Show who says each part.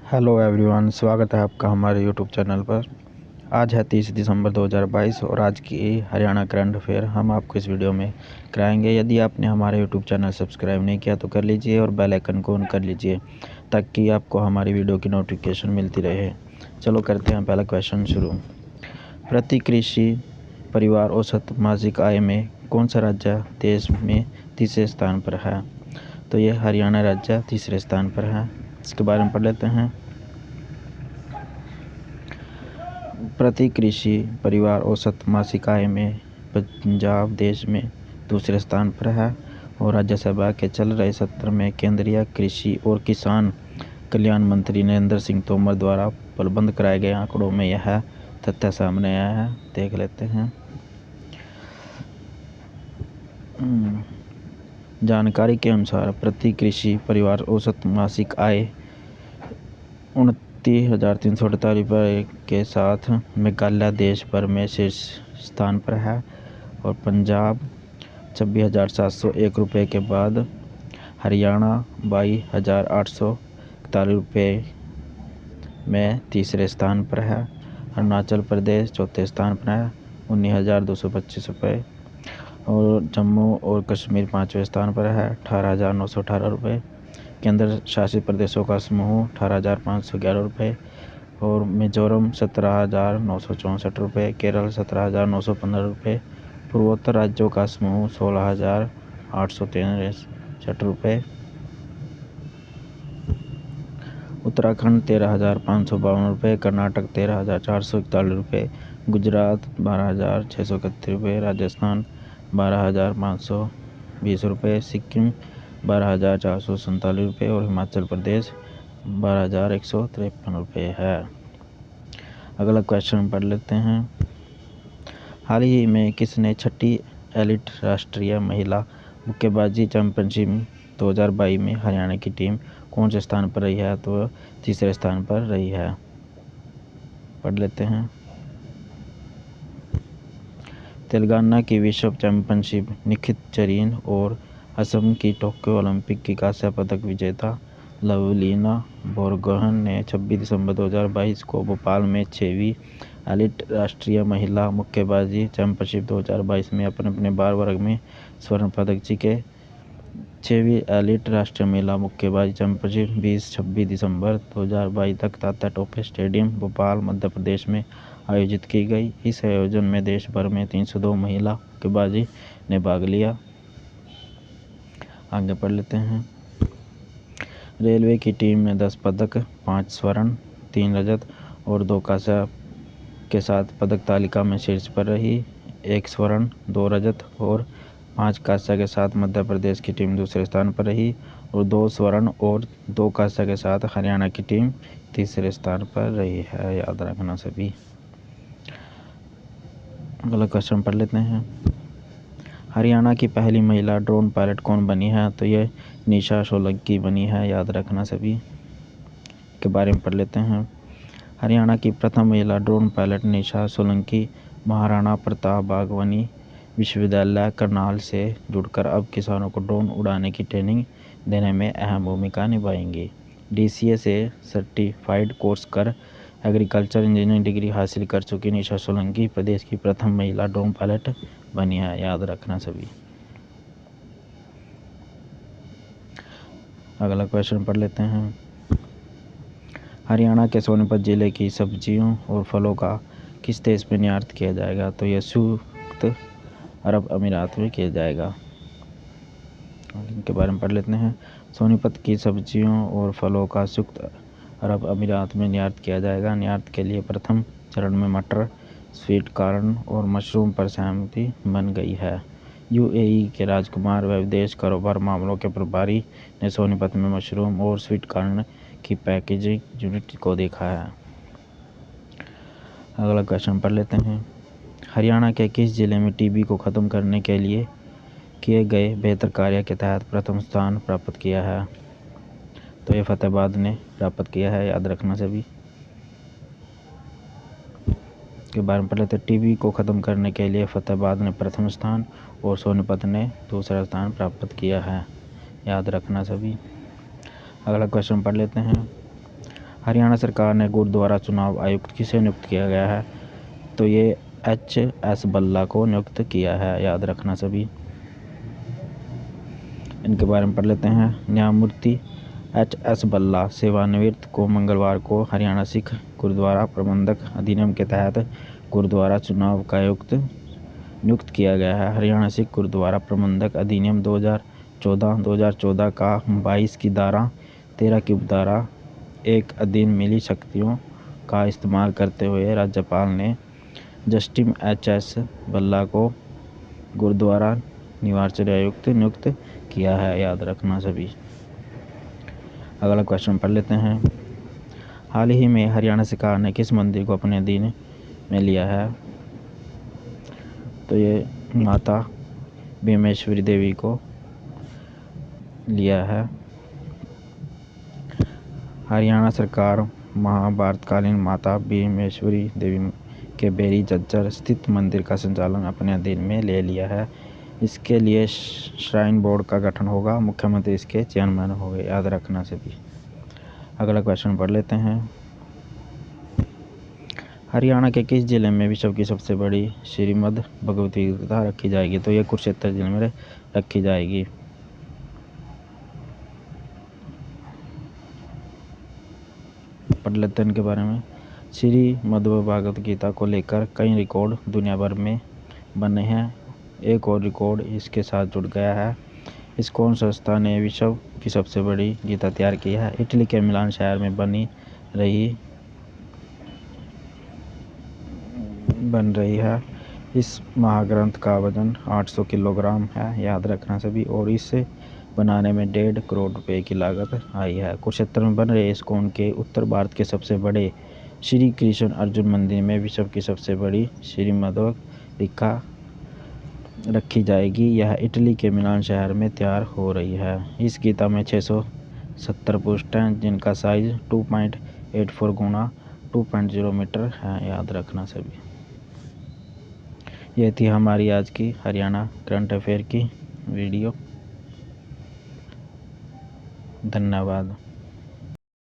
Speaker 1: Hello everyone, स्वागत है आपका हमारे यूट्यूब चैनल पर। आज है 30 दिसंबर 2022 और आज की हरियाणा करंट अफेयर हम आपको इस वीडियो में कराएंगे। यदि आपने हमारे यूट्यूब चैनल सब्सक्राइब नहीं किया तो कर लीजिए और बेल आइकन को ऑन कर लीजिए ताकि आपको हमारी वीडियो की नोटिफिकेशन मिलती रहे। चलो करते हैं पहला क्वेश्चन शुरू। प्रति कृषि परिवार औसत मासिक आय में कौन सा राज्य देश में तीसरे स्थान पर है? तो ये हरियाणा राज्य तीसरे स्थान पर है। इसके बारे में पढ़ लेते हैं। प्रति कृषि परिवार औसत मासिक आय में पंजाब देश में दूसरे स्थान पर है और राज्यसभा के चल रहे सत्र में केंद्रीय कृषि और किसान कल्याण मंत्री नरेंद्र सिंह तोमर द्वारा उपलब्ध कराए गए आंकड़ों में यह तथ्य सामने आया है। देख लेते हैं। जानकारी के अनुसार प्रति कृषि परिवार औसत मासिक आय 29,348 रुपये के साथ मेघालय देश भर में शीर्ष स्थान पर है और पंजाब 26,701 रुपये के बाद हरियाणा 22,841 रुपये में तीसरे स्थान पर है। अरुणाचल प्रदेश चौथे स्थान पर है 19,225 रुपये और जम्मू और कश्मीर पाँचवें स्थान पर है 18,918 रुपये। केंद्र शासित प्रदेशों का समूह 18,511 रुपये और मिजोरम 17,964 रुपये, केरल 17,915 रुपये, पूर्वोत्तर राज्यों का समूह 16,863 रुपये, उत्तराखंड 13,552 रुपये, कर्नाटक 13,441 रुपये, गुजरात 12,631 रुपये, राजस्थान 12,520 रुपये, सिक्किम 12,447 रुपये और हिमाचल प्रदेश 12,153 रुपये है। अगला क्वेश्चन पढ़ लेते हैं। हाल ही में किसने छठी एलिट राष्ट्रीय महिला मुक्केबाजी चैंपियनशिप 2022 में हरियाणा की टीम कौन से स्थान पर रही है? तो तीसरे स्थान पर रही है। पढ़ लेते हैं। तेलंगाना की विश्व चैंपियनशिप निखित जरीन और असम की टोक्यो ओलंपिक की कांस्य पदक विजेता लवलीना बोरगोहन ने 26 दिसंबर 2022 को भोपाल में 6वीं एलिट राष्ट्रीय महिला मुक्केबाजी चैंपियनशिप 2022 में अपने बार वर्ग में स्वर्ण पदक जीते। 6वीं एलिट राष्ट्रीय महिला मुक्केबाजी चैंपियनशिप 26 दिसंबर 2022 तक टाटा टोपे स्टेडियम भोपाल मध्य प्रदेश में आयोजित की गई। इस आयोजन में देश भर में 302 महिला मुक्केबाजी ने भाग लिया। आगे पढ़ लेते हैं। रेलवे की टीम ने 10 पदक, 5 स्वर्ण, 3 रजत और 2 कांस्य के साथ पदक तालिका में शीर्ष पर रही। 1 स्वर्ण, 2 रजत और 5 कांस्य के साथ मध्य प्रदेश की टीम दूसरे स्थान पर रही और 2 स्वर्ण और 2 कांस्य के साथ हरियाणा की टीम तीसरे स्थान पर रही है। याद रखना सभी। अगला क्वेश्चन पढ़ लेते हैं। हरियाणा की पहली महिला ड्रोन पायलट कौन बनी है? तो ये निशा सोलंकी बनी है। याद रखना सभी। के बारे में पढ़ लेते हैं। हरियाणा की प्रथम महिला ड्रोन पायलट निशा सोलंकी महाराणा प्रताप बागवानी विश्वविद्यालय करनाल से जुड़कर अब किसानों को ड्रोन उड़ाने की ट्रेनिंग देने में अहम भूमिका निभाएंगी। DCA से सर्टिफाइड कोर्स कर एग्रीकल्चर इंजीनियरिंग डिग्री हासिल कर चुकी निशा सोलंकी प्रदेश की प्रथम महिला ड्रोन पायलट बनी है। याद रखना सभी। अगला क्वेश्चन पढ़ लेते हैं। हरियाणा के सोनीपत जिले की सब्जियों और फलों का किस देश में निर्यात किया जाएगा? तो यह संयुक्त अरब अमीरात में किया जाएगा। इनके बारे में पढ़ लेते हैं। सोनीपत की सब्जियों और फलों का संयुक्त अरब अमीरात में निर्यात किया जाएगा। निर्यात के लिए प्रथम चरण में मटर, स्वीट कॉर्न और मशरूम पर सहमति बन गई है। UAE के राजकुमार व विदेश कारोबार मामलों के प्रभारी ने सोनीपत में मशरूम और स्वीट कॉर्न की पैकेजिंग यूनिट को देखा है। अगला क्वेश्चन पढ़ लेते हैं। हरियाणा के किस जिले में TB को खत्म करने के लिए किए गए बेहतर कार्य के तहत प्रथम स्थान प्राप्त किया है? तो ये फतेहाबाद ने प्राप्त किया है। याद रखना सभी। के बारे में पढ़ लेते हैं। TB को खत्म करने के लिए फतेहाबाद ने प्रथम स्थान और सोनीपत ने दूसरा स्थान प्राप्त किया है। याद रखना सभी। अगला क्वेश्चन पढ़ लेते हैं। हरियाणा सरकार ने गुरुद्वारा चुनाव आयुक्त किसे नियुक्त किया गया है? तो ये HS बल्ला को नियुक्त किया है, याद रखना सभी। इनके बारे में पढ़ लेते हैं। न्यायमूर्ति HS बल्ला सेवानिवृत्त को मंगलवार को हरियाणा सिख गुरुद्वारा प्रबंधक अधिनियम के तहत गुरुद्वारा चुनाव का आयुक्त नियुक्त किया गया है। हरियाणा सिख गुरुद्वारा प्रबंधक अधिनियम 2014 का 22 की धारा 13 की उपधारा 1 अधीन मिली शक्तियों का इस्तेमाल करते हुए राज्यपाल ने जस्टिस HS बल्ला को गुरुद्वारा निर्वाचन आयुक्त नियुक्त किया है, याद रखना सभी। अगला क्वेश्चन पढ़ लेते हैं। हाल ही में हरियाणा सरकार ने किस मंदिर को अपने अधीन में लिया है? तो ये माता भीमेश्वरी देवी को लिया है। हरियाणा सरकार महाभारतकालीन माता भीमेश्वरी देवी के बेरी झज्जर स्थित मंदिर का संचालन अपने अधीन में ले लिया है। इसके लिए श्राइन बोर्ड का गठन होगा, मुख्यमंत्री इसके चेयरमैन होंगे, याद रखना सभी। अगला क्वेश्चन पढ़ लेते हैं। हरियाणा के किस जिले में विश्व की सबसे बड़ी श्रीमद् भगवद गीता रखी जाएगी? तो ये कुरुक्षेत्र जिले में रखी जाएगी। पढ़ लेते हैं इनके बारे में। श्रीमद् भगवद गीता को लेकर कई रिकॉर्ड दुनिया भर में बने हैं। एक और रिकॉर्ड इसके साथ जुड़ गया है। इस कौन संस्था ने विश्व की सबसे बड़ी गीता तैयार की है? इटली के मिलान शहर में बन रही है। इस महाग्रंथ का वजन 800 किलोग्राम है, याद रखना सभी। और इसे बनाने में 1.5 करोड़ रुपए की लागत आई है। कुरुक्षेत्र में बन रहे इस्कॉन के उत्तर भारत के सबसे बड़े श्री कृष्ण अर्जुन मंदिर में विश्व की सबसे बड़ी श्रीमद्भगवद गीता रखी जाएगी। यह इटली के मिलान शहर में तैयार हो रही है। इस गीता में 670 पृष्ठ हैं, जिनका साइज 2.84 गुणा 2.0 मीटर है, याद रखना सभी। यह थी हमारी आज की हरियाणा करंट अफेयर की वीडियो। धन्यवाद।